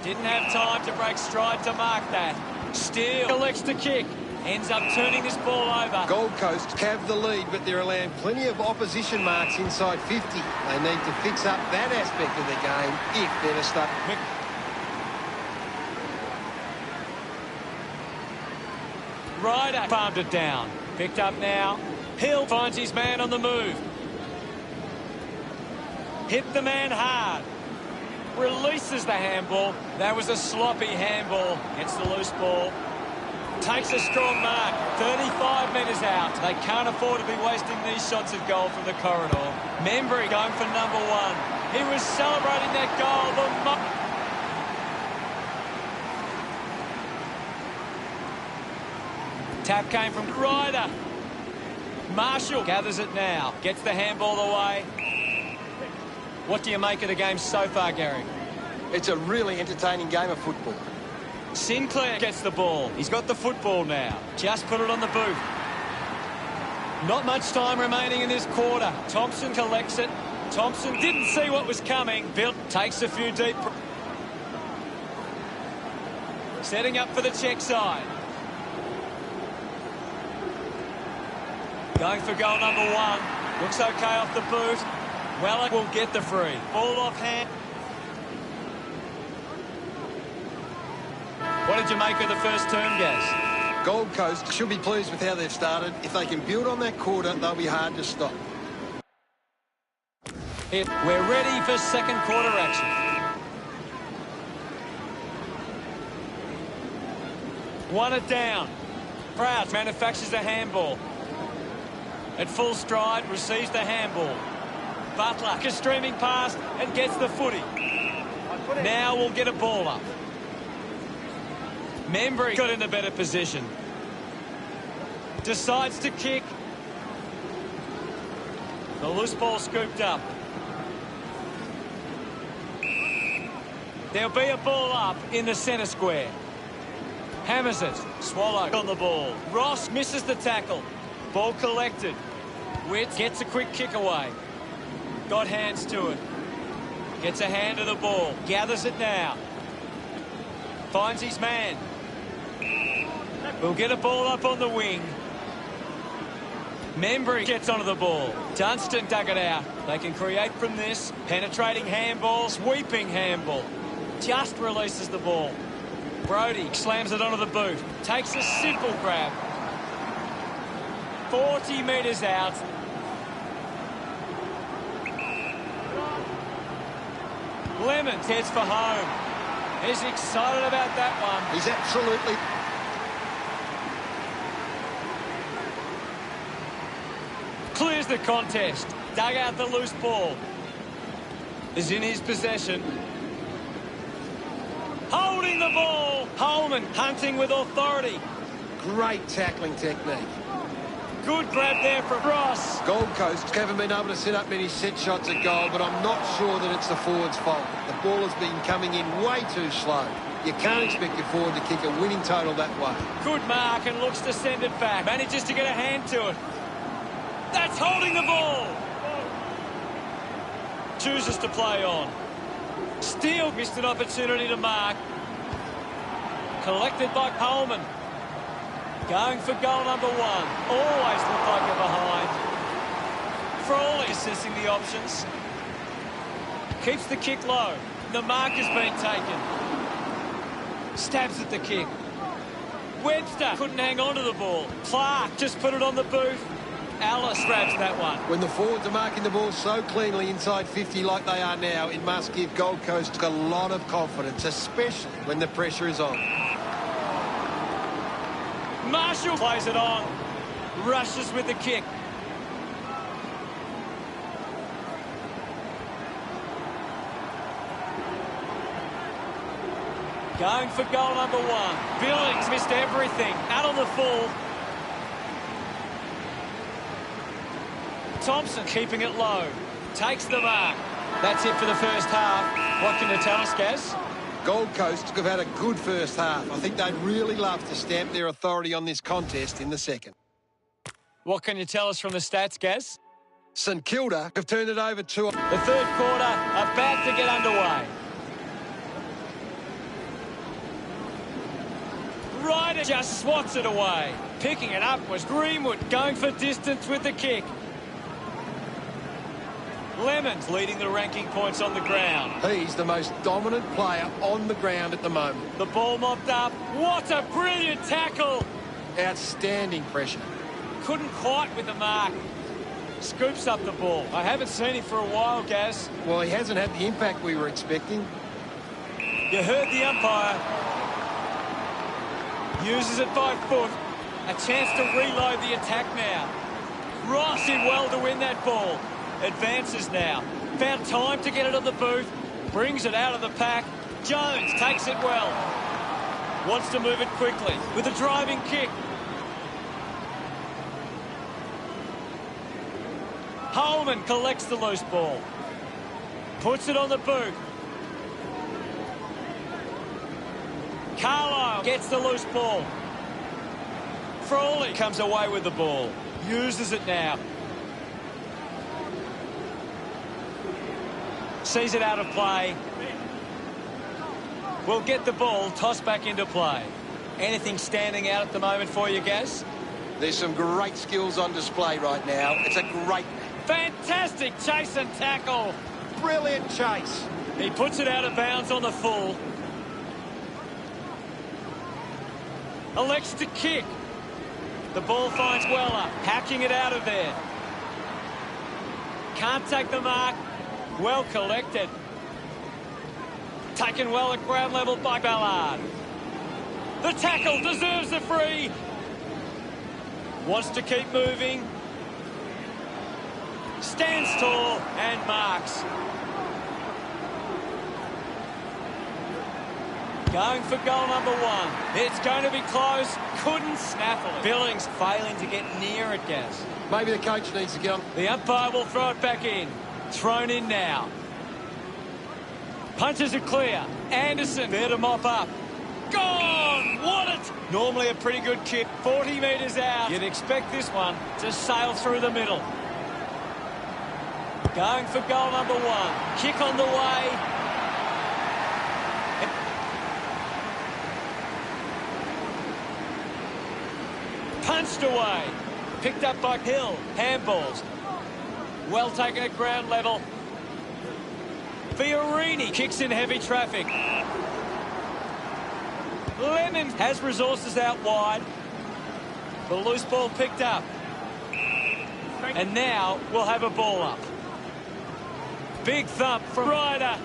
Didn't have time to break stride to mark that. Steele elects to kick. Ends up turning this ball over. Gold Coast have the lead, but they're allowing plenty of opposition marks inside 50. They need to fix up that aspect of the game if they're to start. Ryder farmed it down. Picked up now. Hill finds his man on the move. Hit the man hard. Releases the handball. That was a sloppy handball. Gets the loose ball. Takes a strong mark. 35 metres out. They can't afford to be wasting these shots at goal from the corridor. Membry going for number one. He was celebrating that goal. Tap came from Ryder. Marshall gathers it now. Gets the handball away. What do you make of the game so far, Gary? It's a really entertaining game of football. Sinclair gets the ball. He's got the football now. Just put it on the boot. Not much time remaining in this quarter. Thompson collects it. Thompson didn't see what was coming. Bill takes a few deep. Setting up for the check side. Going for goal number one. Looks okay off the boot. Weller will get the free. Ball off hand. What did you make of the first term, Gaz? Gold Coast should be pleased with how they've started. If they can build on that quarter, they'll be hard to stop. We're ready for second quarter action. Won it down. Proud manufactures a handball. At full stride, receives the handball. Butler is streaming past and gets the footy. Now we'll get a ball up. Membry got in a better position. Decides to kick. The loose ball scooped up. There'll be a ball up in the centre square. Hammers it. Swallow on the ball. Ross misses the tackle. Ball collected. Witt gets a quick kick away. Got hands to it. Gets a hand to the ball. Gathers it now. Finds his man. We'll get a ball up on the wing. Membry gets onto the ball. Dunstan dug it out. They can create from this. Penetrating handball. Sweeping handball. Just releases the ball. Brody slams it onto the boot. Takes a simple grab. 40 metres out. Lemons heads for home. He's excited about that one. He's absolutely... Clears the contest. Dug out the loose ball. Is in his possession. Holding the ball. Holman hunting with authority. Great tackling technique. Good grab there from Ross. Gold Coast haven't been able to set up many set shots at goal, but I'm not sure that it's the forward's fault. The ball has been coming in way too slow. You can't expect your forward to kick a winning total that way. Good mark and looks to send it back. Manages to get a hand to it. That's holding the ball. Chooses to play on. Steele missed an opportunity to mark. Collected by Coleman. Going for goal number one. Always look like you're behind. Frawley assessing the options. Keeps the kick low. The mark has been taken. Stabs at the kick. Webster couldn't hang on to the ball. Clark just put it on the boot. Alice grabs that one. When the forwards are marking the ball so cleanly inside 50 like they are now, it must give Gold Coast a lot of confidence, especially when the pressure is on. Marshall plays it on. Rushes with the kick. Going for goal number one. Billings missed everything. Out on the full. Thompson keeping it low. Takes the mark. That's it for the first half. What can you tell us, Gaz? Gold Coast have had a good first half. I think they'd really love to stamp their authority on this contest in the second. What can you tell us from the stats, Gaz? St Kilda have turned it over to... The third quarter about to get underway. Ryder just swats it away. Picking it up was Greenwood, going for distance with the kick. Lemons leading the ranking points on the ground. He's the most dominant player on the ground at the moment. The ball mopped up. What a brilliant tackle. Outstanding pressure. Couldn't quite with the mark. Scoops up the ball. I haven't seen him for a while, Gaz. Well, he hasn't had the impact we were expecting. You heard the umpire. Uses it by foot. A chance to reload the attack now. Ross did well to win that ball. Advances now. Found time to get it on the boot. Brings it out of the pack. Jones takes it well. Wants to move it quickly with a driving kick. Holman collects the loose ball. Puts it on the boot. Carlisle gets the loose ball. Frawley comes away with the ball. Uses it now. Sees it out of play. Will get the ball tossed back into play. Anything standing out at the moment for you, Gaz? There's some great skills on display right now. It's a great... Fantastic chase and tackle. Brilliant chase. He puts it out of bounds on the full. Elects to kick. The ball finds Weller, hacking it out of there. Can't take the mark. Well collected. Taken well at ground level by Ballard. The tackle deserves the free. Wants to keep moving. Stands tall and marks. Going for goal number one. It's going to be close. Couldn't snaffle it. Billings failing to get near it, Gaz. Maybe the coach needs to get on. The umpire will throw it back in. Thrown in now. Punches it clear. Anderson there to mop up. Gone! What it! Normally a pretty good kick. 40 metres out. You'd expect this one to sail through the middle. Going for goal number one. Kick on the way. Punched away. Picked up by Hill. Handballs. Well taken at ground level. Fiorini kicks in heavy traffic. Lemon has resources out wide. The loose ball picked up. And now we'll have a ball up. Big thump from Ryder.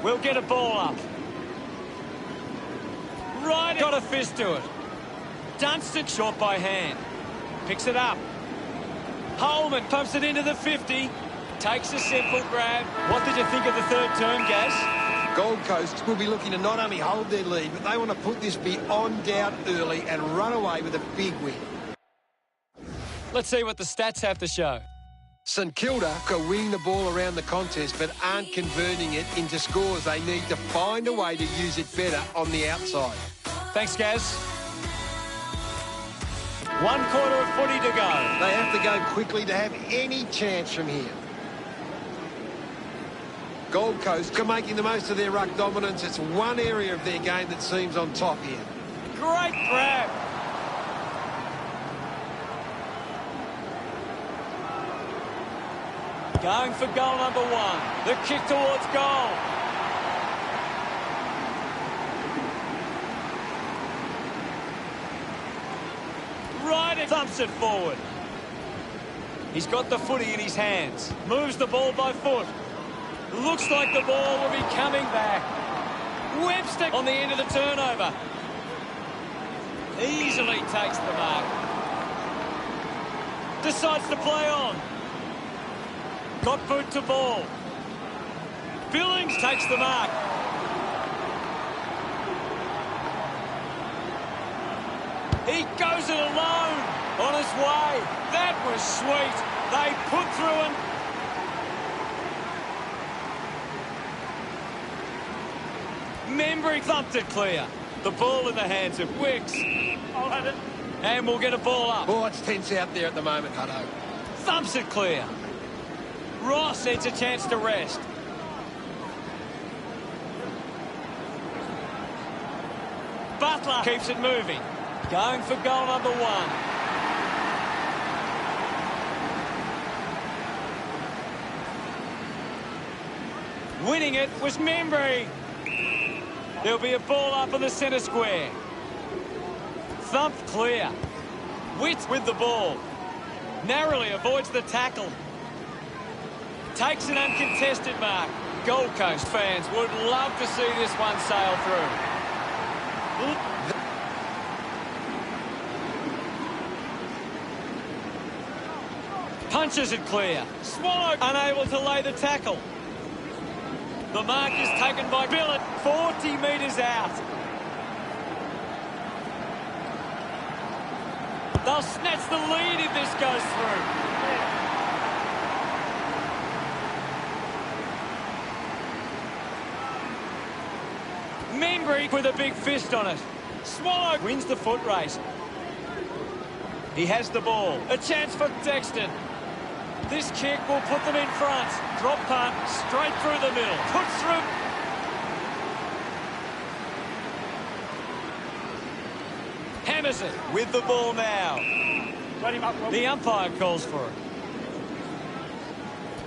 We'll get a ball up. Ryder got a fist to it. Dunstan short by hand. Picks it up. Holman pumps it into the 50. Takes a simple grab. What did you think of the third term, Gaz? Gold Coast will be looking to not only hold their lead, but they want to put this beyond doubt early and run away with a big win. Let's see what the stats have to show. St Kilda are winning the ball around the contest but aren't converting it into scores. They need to find a way to use it better on the outside. Thanks, Gaz. 1 quarter of footy to go. They have to go quickly to have any chance from here. Gold Coast are making the most of their ruck dominance. It's one area of their game that seems on top here. Great grab. Going for goal number one. The kick towards goal. Ryder thumps it forward. He's got the footy in his hands. Moves the ball by foot. Looks like the ball will be coming back. Webster on the end of the turnover. Easily takes the mark. Decides to play on. Got boot to ball. Billings takes the mark. He goes it alone on his way. That was sweet. They put through him. Membry thumped it clear. The ball in the hands of Wicks. I'll have it. And we'll get a ball up. Oh, it's tense out there at the moment, Hutto. Thumps it clear. Ross needs a chance to rest. Butler keeps it moving. Going for goal number 1. Winning it was Membry. There'll be a ball up in the centre square. Thumped clear. Witt with the ball. Narrowly avoids the tackle. Takes an uncontested mark. Gold Coast fans would love to see this one sail through. Punches it clear. Swallow unable to lay the tackle. The mark is taken by Billett, 40 metres out. They'll snatch the lead if this goes through. Membry with a big fist on it. Swallow wins the foot race. He has the ball. A chance for Dexton. This kick will put them in front. Drop punt, straight through the middle. Puts through. Hammers it with the ball now. Let him up, Rob. The umpire calls for it.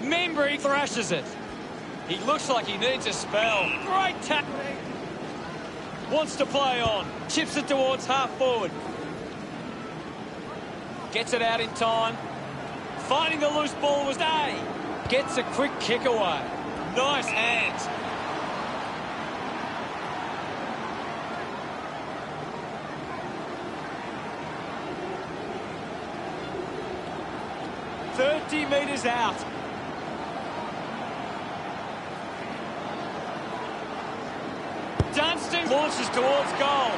Membry thrashes it. He looks like he needs a spell. Great tackle. Wants to play on. Chips it towards half forward. Gets it out in time. Finding the loose ball was Day. Gets a quick kick away. Nice hands. "30 metres out. Dunstan launches towards goal.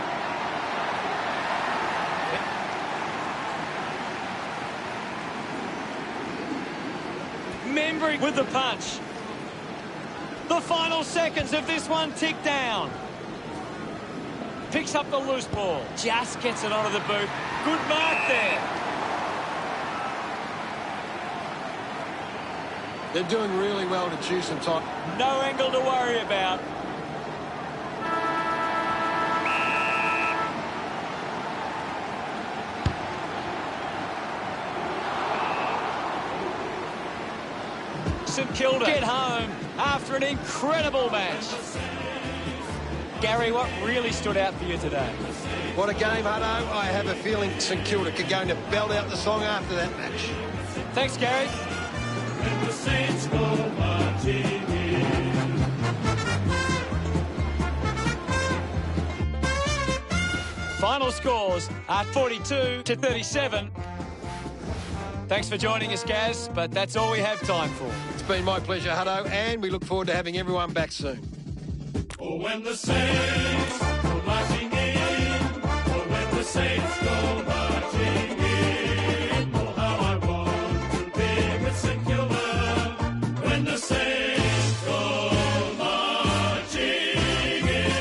Membry with the punch. The final seconds of this one tick down. Picks up the loose ball. Just gets it onto the boot. Good mark there. They're doing really well to choose some time. No angle to worry about. St Kilda get home after an incredible match. Gary, what really stood out for you today? What a game, Hutto. I have a feeling St Kilda could go to belt out the song after that match. Thanks, Gary. The Saints go marching in. Final scores are 42-37. Thanks for joining us, Gaz, but that's all we have time for. It's been my pleasure, Hutto, and we look forward to having everyone back soon. Oh, when the Saints go marching in. Oh, when the Saints go marching in. Oh, how I want to be with St Kilda. When the Saints go marching in.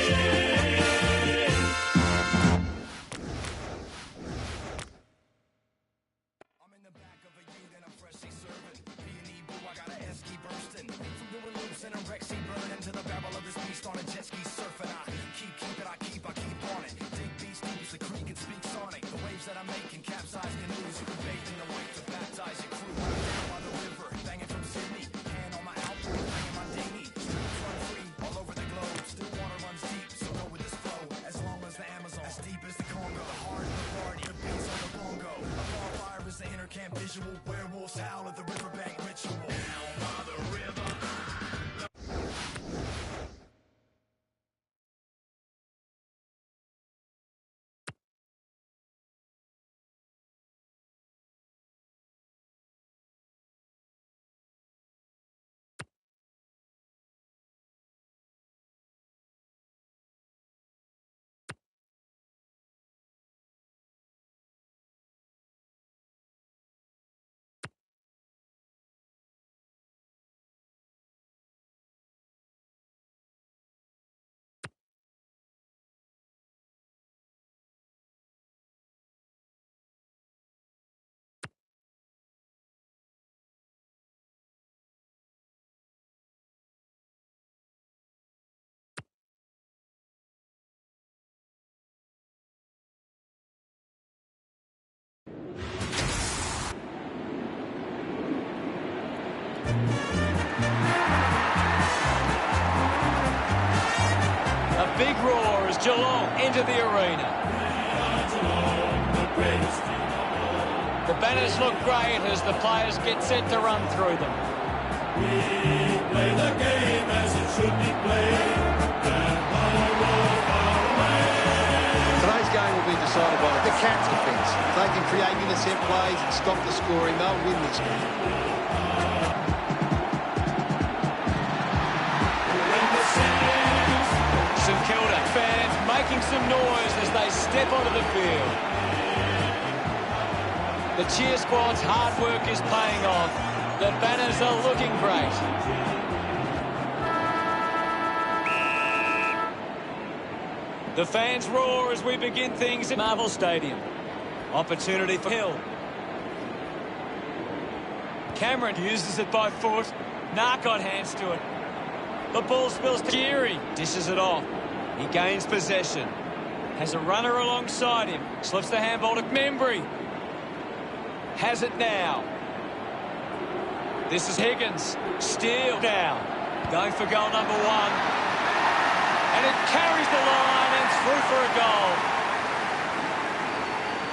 I'm in the back of a ute and I'm freshly serving. B&E boo, I got a S-key bursting. From doing loops and a Rexy burning to the barrel of this beast on a jet ski surfing. I keep it, I keep on it. Dig these deep as the creek and speak sonic. The waves big roar as Geelong enter the arena. The banners look great as the players get set to run through them. Play the game as it should be played. Today's game will be decided by the Cats' defence. If they can create intercept plays and stop the scoring, they'll win this game. St Kilda fans making some noise as they step onto the field. The cheer squad's hard work is paying off. The banners are looking great. The fans roar as we begin things at Marvel Stadium. Opportunity for Hill. Cameron uses it by foot. Narcott hands to it. The ball spills to Geary. Dishes it off. He gains possession. Has a runner alongside him. Slips the handball to Membry. Has it now. This is Higgins. Steele down. Going for goal number 1. And it carries the line and through for a goal.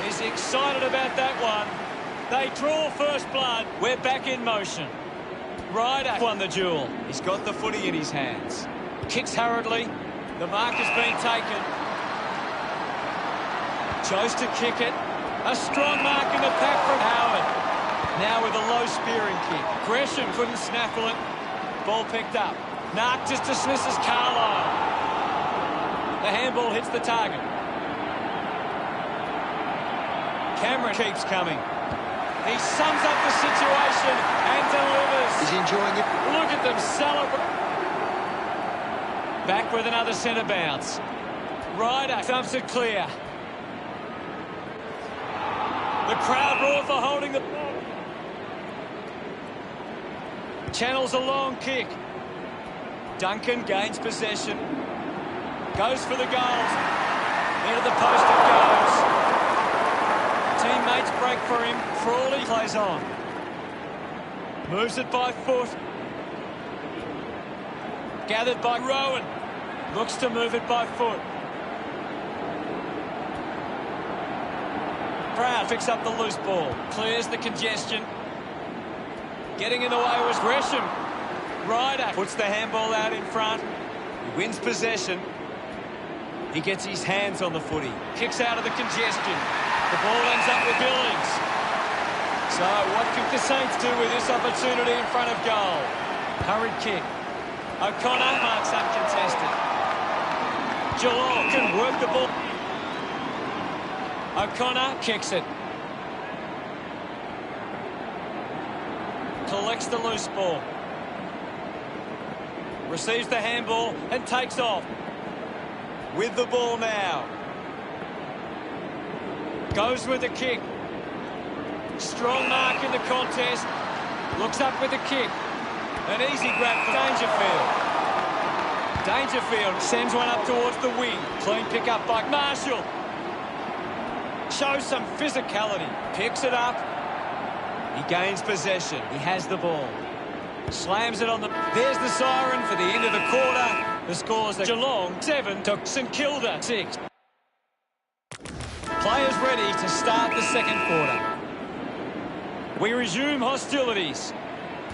He's excited about that one. They draw first blood. We're back in motion. Ryder won the duel. He's got the footy in his hands. Kicks hurriedly. The mark has been taken. Chose to kick it. A strong mark in the pack from Howard. Now with a low spearing kick. Gresham couldn't snaffle it. Ball picked up. Narc just dismisses Carlisle. The handball hits the target. Cameron keeps coming. He sums up the situation and delivers. He's enjoying it. Look at them celebrate. Back with another centre bounce. Ryder thumps it clear. The crowd roar for holding the ball. Channels a long kick. Duncan gains possession. Goes for the goals. Into the post it goes. Teammates break for him. Frawley plays on. Moves it by foot. Gathered by Rowan. Looks to move it by foot. Proud picks up the loose ball. Clears the congestion. Getting in the way was Gresham. Ryder puts the handball out in front. He wins possession. He gets his hands on the footy. Kicks out of the congestion. The ball ends up with Billings. So what can the Saints do with this opportunity in front of goal? Hurried kick. O'Connor marks uncontested. Geelong can work the ball. O'Connor kicks it. Collects the loose ball. Receives the handball and takes off. With the ball now. Goes with the kick. Strong mark in the contest. Looks up with the kick. An easy grab for Dangerfield. Dangerfield sends one up towards the wing. Clean pick up by Marshall. Shows some physicality. Picks it up. He gains possession. He has the ball. Slams it on the... There's the siren for the end of the quarter. The score's at Geelong 7 to St Kilda 6. Players ready to start the second quarter. We resume hostilities.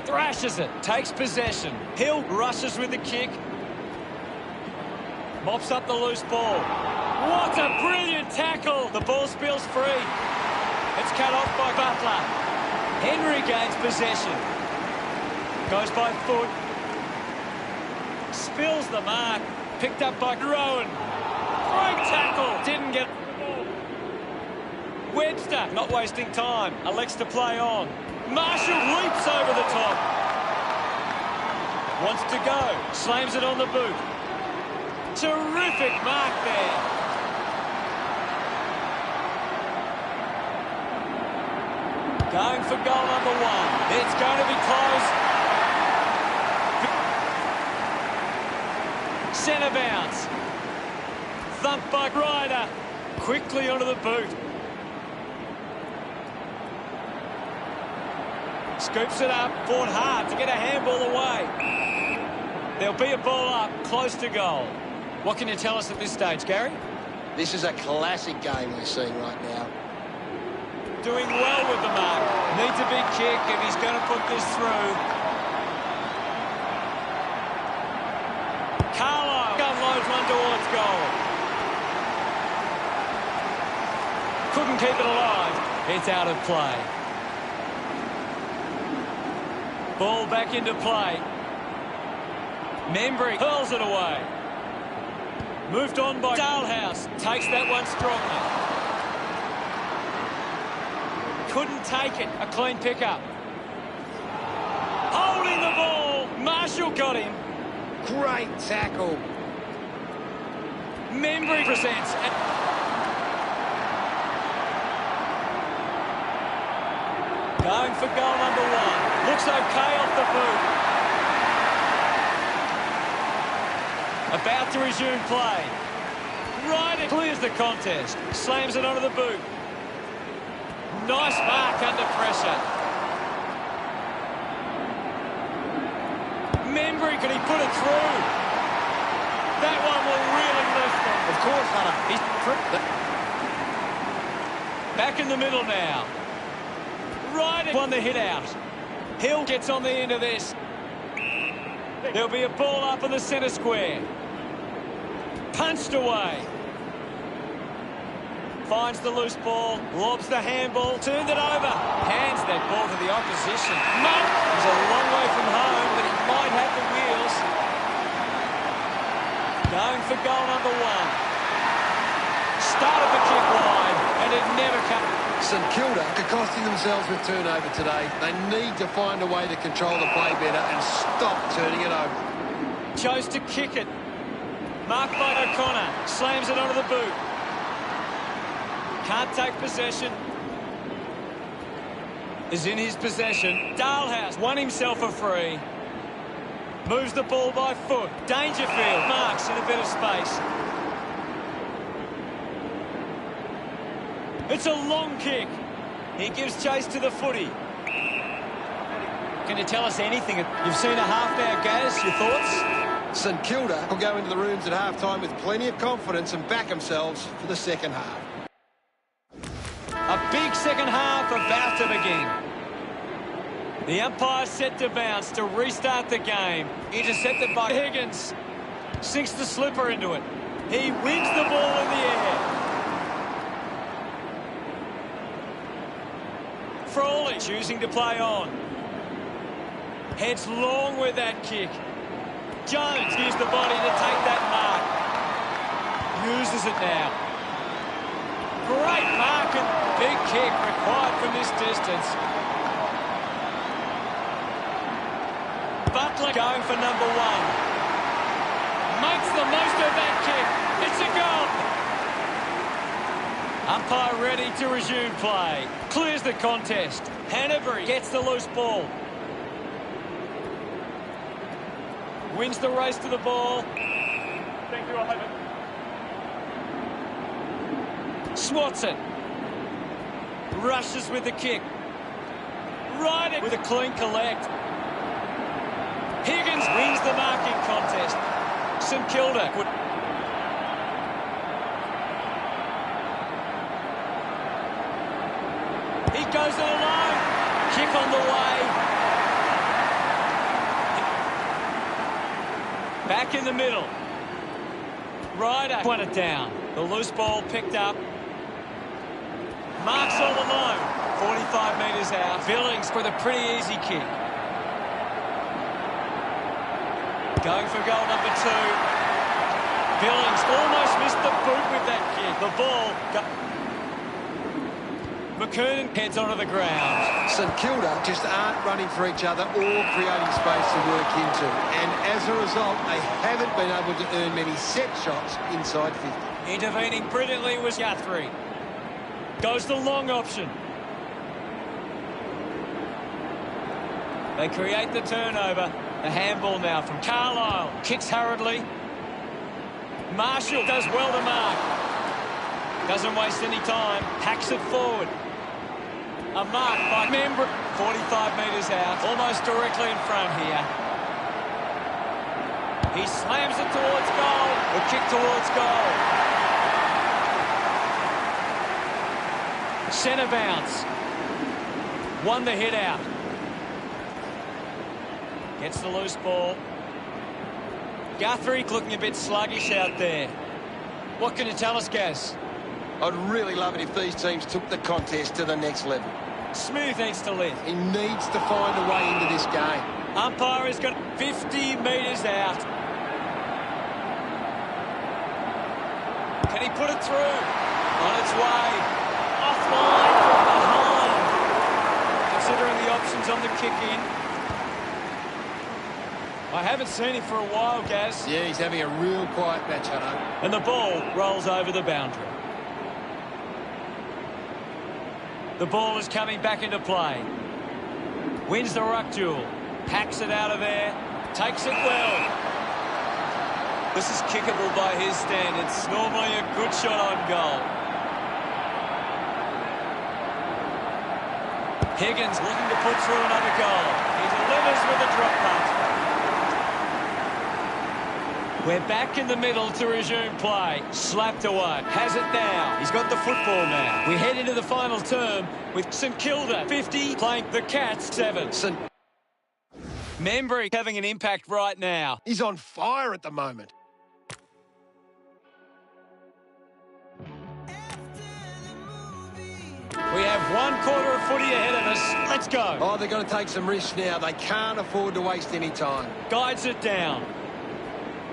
Thrashes it. Takes possession. Hill rushes with the kick. Mops up the loose ball. What a brilliant tackle. The ball spills free. It's cut off by Butler. Henry gains possession. Goes by foot. Spills the mark. Picked up by Rowan. Great tackle. Didn't get the ball. Webster, not wasting time. Elects to play on. Marshall leaps over the top. Wants to go. Slams it on the boot. Terrific mark there. Going for goal number 1. It's going to be close. Centre bounce. Thumped by Ryder. Quickly onto the boot. Scoops it up. Fought hard to get a handball away. There'll be a ball up close to goal. What can you tell us at this stage, Gary? This is a classic game we're seeing right now. Doing well with the mark. Needs a big kick if he's going to put this through. Carlisle unloads one towards goal. Couldn't keep it alive. It's out of play. Ball back into play. Membry hurls it away. Moved on by Dalhouse. Takes that one strongly. Couldn't take it. A clean pickup. Holding the ball. Marshall got him. Great tackle. Membry presents. Going for goal number 1. Looks okay off the boot. About to resume play. Right, it clears the contest. Slams it onto the boot. Nice mark under pressure. Membry, can he put it through? That one will really lift him. Of course, Hunter. He's back in the middle now. Right, won the hit out. Hill gets on the end of this. There'll be a ball up in the centre square. Punched away. Finds the loose ball, lobs the handball, turned it over. Hands that ball to the opposition. Monk is a long way from home, but he might have the wheels. Going for goal number 1. Started the kick wide, and it never came. St Kilda are costing themselves with turnover today. They need to find a way to control the play better and stop turning it over. Chose to kick it. Marked by O'Connor. Slams it onto the boot. Can't take possession. Is in his possession. Dalhouse won himself a free. Moves the ball by foot. Dangerfield marks in a bit of space. It's a long kick. He gives chase to the footy. Can you tell us anything? You've seen a half now, Gaz. Your thoughts? St Kilda will go into the rooms at half-time with plenty of confidence and back themselves for the second half. A big second half about to begin. The umpire set to bounce to restart the game. Intercepted by Higgins. Sinks the slipper into it. He wins the ball in the air. Frawley choosing to play on. Heads long with that kick. Jones used the body to take that mark. Uses it now. Great mark and big kick required from this distance. Butler going for number 1. Makes the most of that kick. It's a goal. Umpire ready to resume play. Clears the contest. Hanbury gets the loose ball. Wins the race to the ball. Thank you, I'll have it. Swats it. Rushes with the kick. Right it with a clean collect. Higgins wins the marking contest. St Kilda would... He goes it alone. Kick on the way. Back in the middle. Ryder won it down. The loose ball picked up. Marks all alone. 45 metres out. Billings with a pretty easy kick. Going for goal number 2. Billings almost missed the boot with that kick. The ball... McKernan heads onto the ground. St Kilda just aren't running for each other or creating space to work into. And as a result, they haven't been able to earn many set shots inside 50. Intervening brilliantly was Guthrie. Goes the long option. They create the turnover. The handball now from Carlisle. Kicks hurriedly. Marshall does well to mark. Doesn't waste any time. Hacks it forward. A mark by Membry. 45 metres out. Almost directly in front here. He slams it towards goal. The kick towards goal. Centre bounce. Won the hit out. Gets the loose ball. Guthrie looking a bit sluggish out there. What can you tell us, Gaz? I'd really love it if these teams took the contest to the next level. Smooth needs to lift. He needs to find a way into this game. Umpire has got 50 metres out. Can he put it through? On its way. Offline from behind. Considering the options on the kick-in. I haven't seen him for a while, Gaz. Yeah, he's having a real quiet match, Hutto. And the ball rolls over the boundary. The ball is coming back into play. Wins the ruck duel. Hacks it out of there. Takes it well. This is kickable by his standards. Normally a good shot on goal. Higgins looking to put through another goal. He delivers with a drop punt. We're back in the middle to resume play. Slapped away. Has it now. He's got the football now. We head into the final term with St Kilda 50 playing the Cats 7. Membry having an impact right now. He's on fire at the moment. We have 1 quarter of footy ahead of us. Let's go. Oh, they're going to take some risks now. They can't afford to waste any time. Guides it down.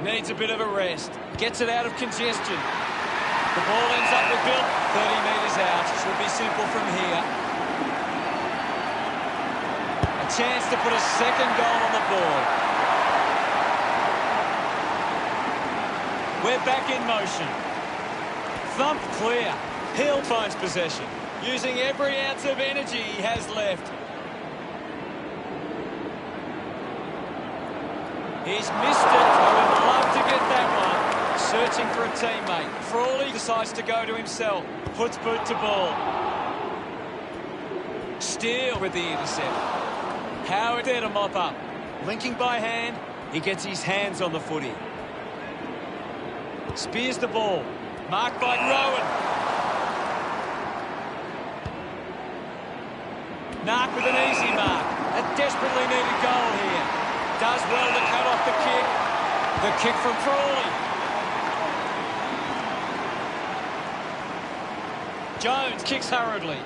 Needs a bit of a rest. Gets it out of congestion. The ball ends up with Bill. 30 metres out. Should be simple from here. A chance to put a second goal on the board. We're back in motion. Thump clear. Hill finds possession, using every ounce of energy he has left. He's missed it. I would love to get that one. Searching for a teammate. Frawley decides to go to himself. Puts boot to ball. Steele with the intercept. Howard there to mop up. Linking by hand. He gets his hands on the footy. Spears the ball. Marked by Rowan. Nark with an easy mark. A desperately needed goal here. Does well to cut off the kick. The kick from Frawley. Jones kicks hurriedly.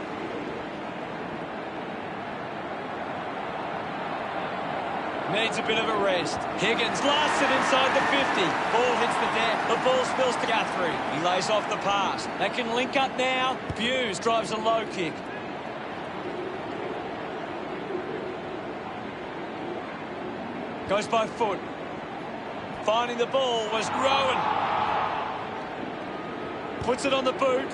Needs a bit of a rest. Higgins blasts it inside the 50. Ball hits the deck. The ball spills to Guthrie. He lays off the pass. They can link up now. Hughes drives a low kick. Goes by foot. Finding the ball was Rowan. Puts it on the boot.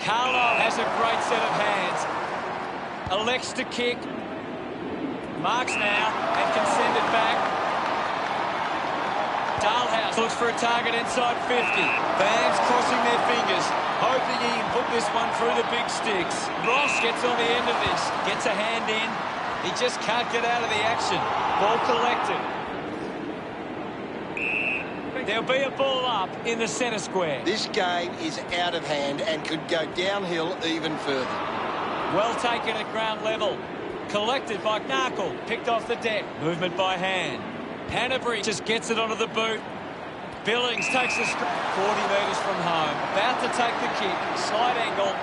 Carlo has a great set of hands. Elects to kick. Marks now and can send it back. Dalhouse looks for a target inside 50. Fans crossing their fingers, hoping he can put this one through the big sticks. Ross gets on the end of this, gets a hand in. He just can't get out of the action. Ball collected. There'll be a ball up in the centre square. This game is out of hand and could go downhill even further. Well taken at ground level. Collected by Narkle. Picked off the deck. Movement by hand. Hanbury just gets it onto the boot. Billings takes a 40 metres from home. About to take the kick. Side angle.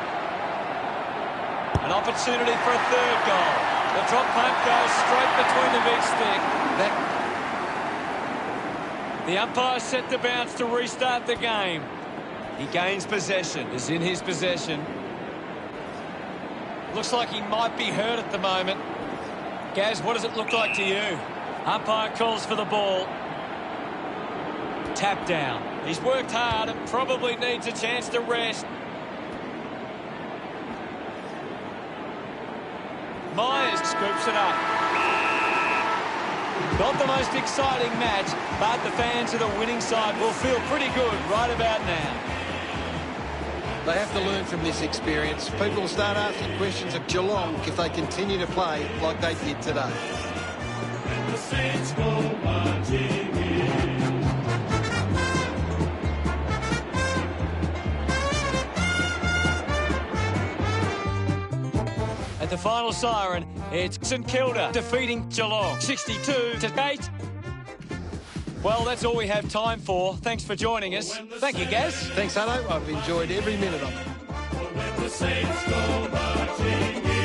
An opportunity for a third goal. The drop punt goes straight between the big stick. The umpire set to bounce to restart the game. He gains possession. Is in his possession. Looks like he might be hurt at the moment. Gaz, what does it look like to you? Umpire calls for the ball. Tap down. He's worked hard and probably needs a chance to rest. Myers scoops it up. Not the most exciting match, but the fans of the winning side will feel pretty good right about now. They have to learn from this experience. People will start asking questions of Geelong if they continue to play like they did today. the Saints go marching in. At the final siren, it's St Kilda defeating Geelong 62-8. Well, that's all we have time for. Thanks for joining us. Thank you, Gaz. Thanks, Hutto. I've enjoyed every minute of it. When the Saints go marching in.